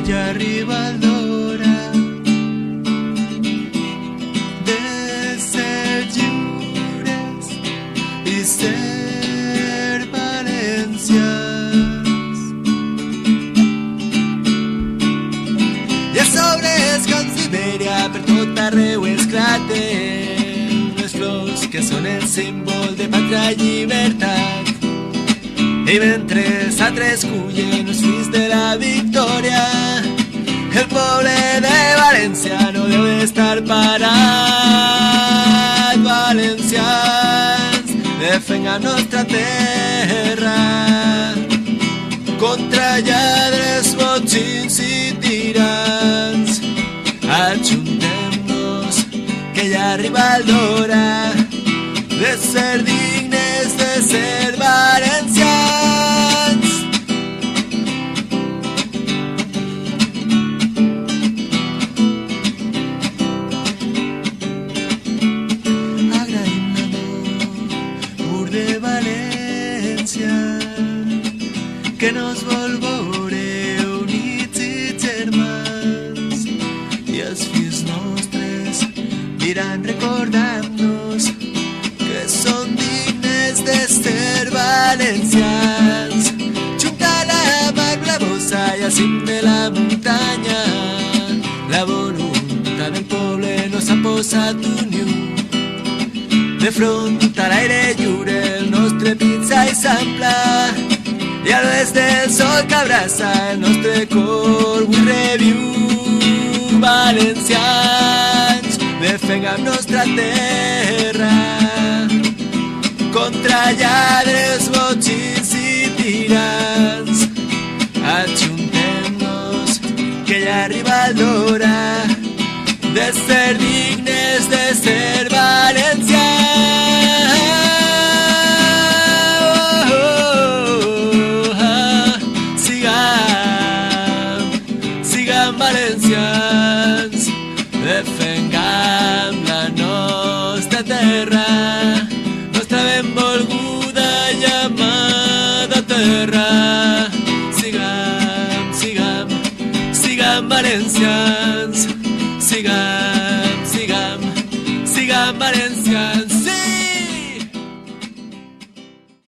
ja arriba l'hora de ser lliures i ser valencians. I a sobre els camps d'Ibèria per tot arreu esclaten les flors que són el símbol de pàtria i llibertat. I mentre els altres cullen els fills de la victòria, el poble de València no deu estar parat. Valencians, defengam nostra terra contra lladres, botxins i tirans. Ajuntem-nos, que ja arriba l'hora de ser dignes, de ser valencians. Agraïm l'amor de València, que nos vol veure units i germans, i els fills nostres miran recordant-nos que són dignes de ser valencians. Junta la mar, la bossa i al cim de la muntanya, la voluntat del poble nos ha posat unió. De front a l'aire lliure el nostre pit s'eixampla, i a l'oest del sol que abraça el nostre cor. We reviu, valencians, defengam nostra terra contra lladres, botxins i tirans. Ajuntem-nos, que ja arriba l'hora de ser